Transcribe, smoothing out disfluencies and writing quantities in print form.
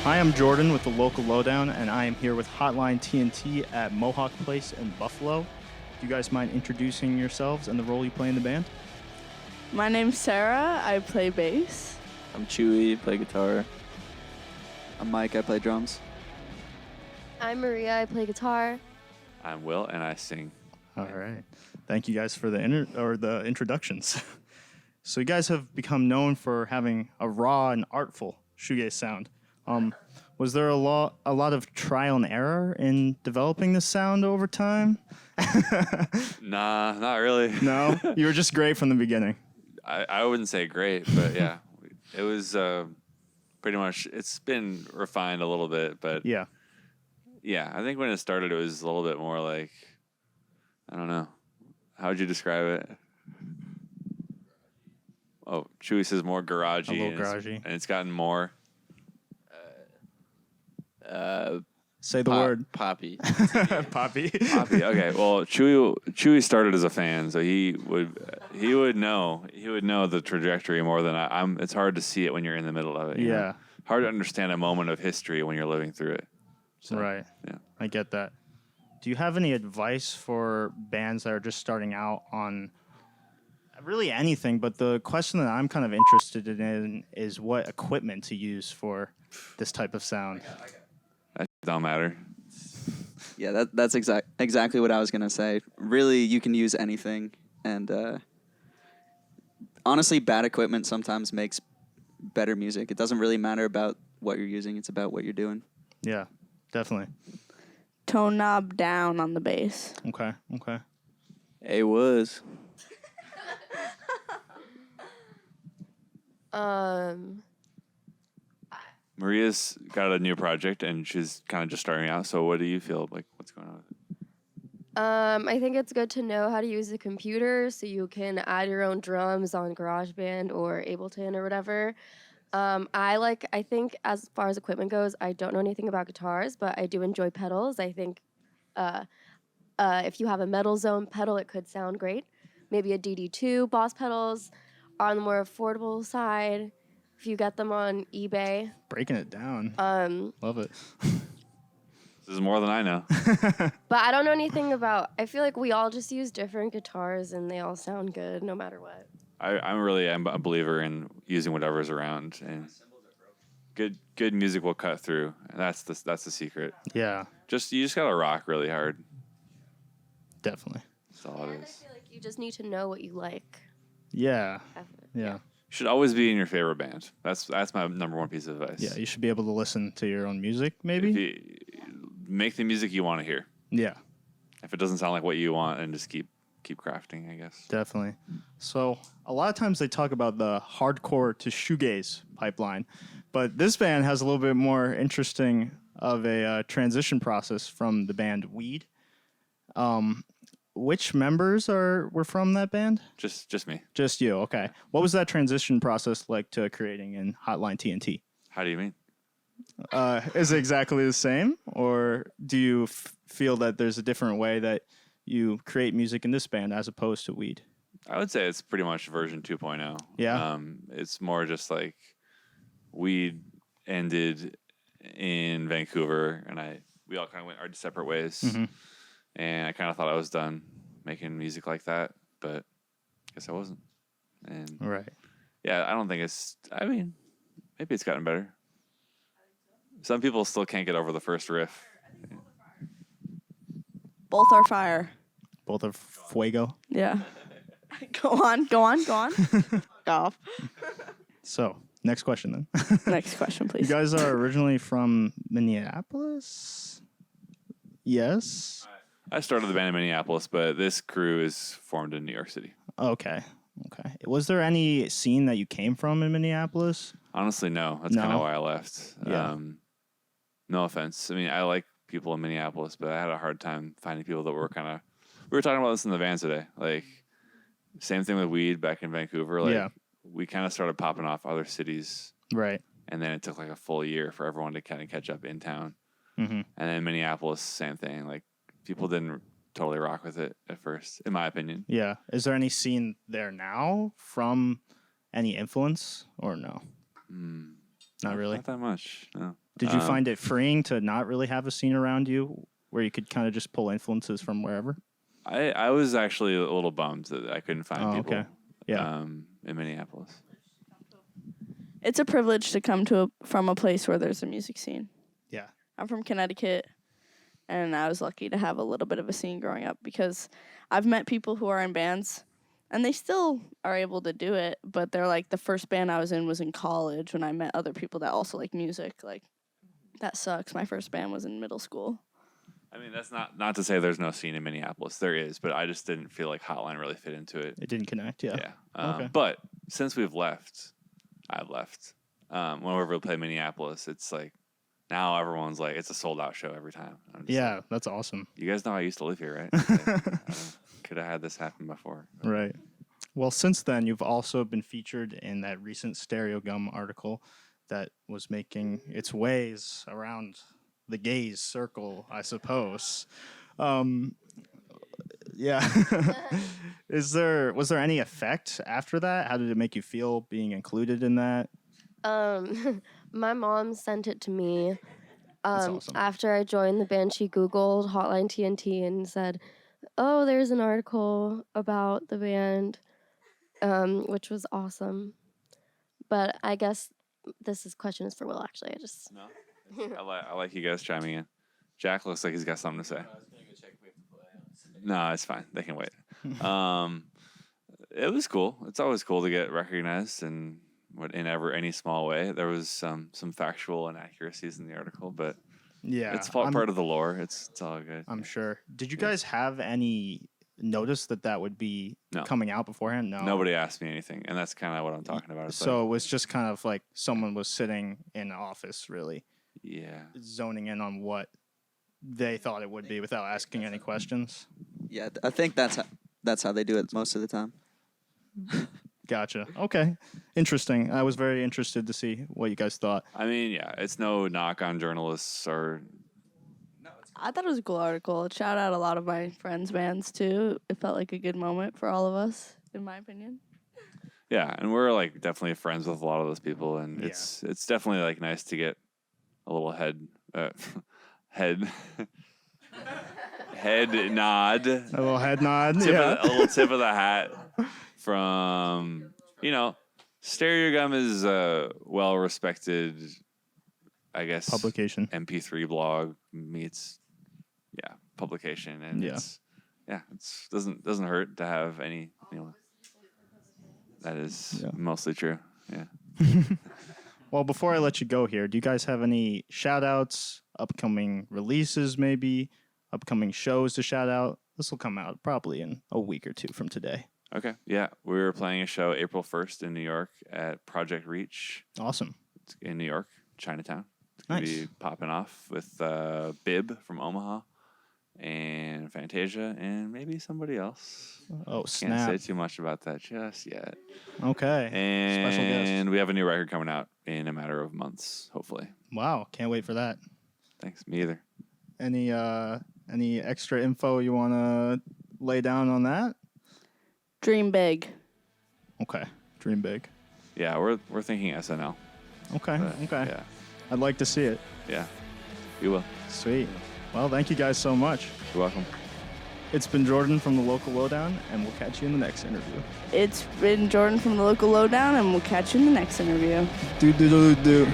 Hi, I'm Jordan with the Local Lowdown, and I am here with Hotline TNT at Mohawk Place in Buffalo. Do you guys mind introducing yourselves and the role you play in the band? My name's Sarah. I play bass. I'm Chewy, play guitar. I'm Mike, I play drums. I'm Maria, I play guitar. I'm Will, and I sing. All right. Thank you guys for the introductions. So you guys have become known for having a raw and artful shoegaze sound. Was there a lot of trial and error in developing this sound over time? Nah, not really. No? You were just great from the beginning. I wouldn't say great, but yeah. It was pretty much, it's been refined a little bit, but Yeah. yeah, I think when it started, it was a little bit more like, I don't know. How would you describe it? Oh, Chewy says more garagey. A little garagey. And it's gotten more. Say the word. Poppy. Poppy. Poppy. Okay. Well, Chewy started as a fan, so he would know the trajectory more than I'm. It's hard to see it when you're in the middle of it. you know? Yeah. Hard to understand a moment of history when you're living through it. So, Right. Yeah. I get that. Do you have any advice for bands that are just starting out on really anything? But the question that I'm kind of interested in is what equipment to use for this type of sound. That don't matter. Yeah, that's exactly what I was going to say. Really, you can use anything. And honestly, bad equipment sometimes makes better music. It doesn't really matter about what you're using. It's about what you're doing. Yeah, definitely. Tone knob down on the bass. Okay. It was. Maria's got a new project, and she's kind of just starting out. So what do you feel like? What's going on with it? I think it's good to know how to use the computer so you can add your own drums on GarageBand or Ableton or whatever. I think as far as equipment goes, I don't know anything about guitars, but I do enjoy pedals. I think if you have a Metal Zone pedal, it could sound great. Maybe a DD2. Boss pedals are on the more affordable side if you get them on eBay. Breaking it down. Love it. This is more than I know. But I don't know anything about. I feel like we all just use different guitars and they all sound good no matter what. I'm a believer in using whatever's around, and good music will cut through. And that's the secret. Yeah, You just gotta rock really hard. definitely. That's all it And I is. feel like you just need to know what you like. Yeah. Yeah. You should always be in your favorite band. That's my number one piece of advice. Yeah, you should be able to listen to your own music, maybe? If you make the music you want to hear. Yeah, If it doesn't sound like what you want, and just keep crafting, I guess. definitely. So a lot of times they talk about the hardcore to shoegaze pipeline, but this band has a little bit more interesting of a transition process from the band Weed. Which members were from that band? Just me. Just you, okay. What was that transition process like to creating in Hotline TNT? How do you mean? Is it exactly the same, or do you feel that there's a different way that you create music in this band as opposed to Weed? I would say it's pretty much version 2.0. Yeah. It's more just like Weed ended in Vancouver, and we all kind of went our separate ways. Mm-hmm. And I kind of thought I was done making music like that, but I guess I wasn't. And Right. yeah, I don't think maybe it's gotten better. Some people still can't get over the first riff. Both are fire. Both are fuego. Yeah. Go on. Go off. So, next question then. Next question, You please. guys are originally from Minneapolis? Yes? I started the band in Minneapolis, but this crew is formed in New York City. Okay. Was there any scene that you came from in Minneapolis? Honestly, no. That's No? kind of why I left. Yeah. No offense. I mean, I like people in Minneapolis, but I had a hard time finding people that were kind of... We were talking about this in the van today. Like, same thing with Weed back in Vancouver. Like, Yeah. we kind of started popping off other cities, Right. and then it took like a full year for everyone to kind of catch up in town. Mm-hmm. And then Minneapolis, same thing. Like, people didn't totally rock with it at first, in my opinion. Yeah. Is there any scene there now from any influence or no? Not really. Not that much, no. Did you find it freeing to not really have a scene around you where you could kind of just pull influences from wherever? I was actually a little bummed that I couldn't find people. Okay. Yeah. In Minneapolis. It's a privilege to come from a place where there's a music scene. Yeah. I'm from Connecticut, and I was lucky to have a little bit of a scene growing up because I've met people who are in bands, and they still are able to do it, but they're like, the first band I was in college when I met other people that also like music. Like, that sucks. My first band was in middle school. I mean, that's not to say there's no scene in Minneapolis. There is, but I just didn't feel like Hotline really fit into it. It didn't connect, yeah. Yeah. Okay. But since I've left. Whenever we play Minneapolis, it's like now everyone's like, it's a sold out show every time. Yeah, that's awesome. You guys know I used to live here, right? Like, could have had this happen before. Right. Well, since then, you've also been featured in that recent Stereogum article that was making its ways around the gaze circle, I suppose. Yeah. Was there any effect after that? How did it make you feel being included in that? My mom sent it to me. That's awesome. After I joined the band, she Googled Hotline TNT and said, "Oh, there's an article about the band," which was awesome. But I guess this question is for Will. Actually, No, I like you guys chiming in. Jack looks like he's got something to say. No, it's fine. They can wait. It was cool. It's always cool to get recognized in any small way. There was some factual inaccuracies in the article, but yeah, it's part of the lore. It's all good. I'm sure. Did you guys have any notice that would be coming out beforehand? No. Nobody asked me anything, and that's kind of what I'm talking about. So it was just kind of like someone was sitting in an office, really. Yeah. Zoning in on what they thought it would be without asking any questions. Yeah, I think that's how they do it most of the time. Gotcha. Okay. Interesting. I was very interested to see what you guys thought. I mean, yeah, it's no knock on journalists or. I thought it was a cool article. It shouted out a lot of my friends' bands, too. It felt like a good moment for all of us, in my opinion. Yeah, and we're like definitely friends with a lot of those people, and it's definitely like nice to get a little head nod. A little head nod. A little tip of the hat from, Stereogum is a well-respected, I guess, publication. MP3 blog meets, publication, and it doesn't hurt to have any, that is mostly true. Yeah. Well, before I let you go here, do you guys have any shout-outs, upcoming releases maybe, upcoming shows to shout out? This will come out probably in a week or two from today. Okay. Yeah. We're playing a show April 1st in New York at Project Reach. Awesome. It's in New York, Chinatown. It's going to be popping off with Bib from Omaha and Fantasia and maybe somebody else. Oh, snap. Can't say too much about that just yet. Okay. Special guest. And we have a new record coming out in a matter of months, hopefully. Wow. Can't wait for that. Thanks. Me either. Any extra info you want to lay down on that? Dream big. Okay. Dream big. Yeah, we're thinking SNL. Okay. Okay. Yeah. I'd like to see it. Yeah. We will. Sweet. Well, thank you guys so much. You're welcome. It's been Jordan from the Local Lowdown, and we'll catch you in the next interview. It's been Jordan from the Local Lowdown, and we'll catch you in the next interview. Do. Doot doot.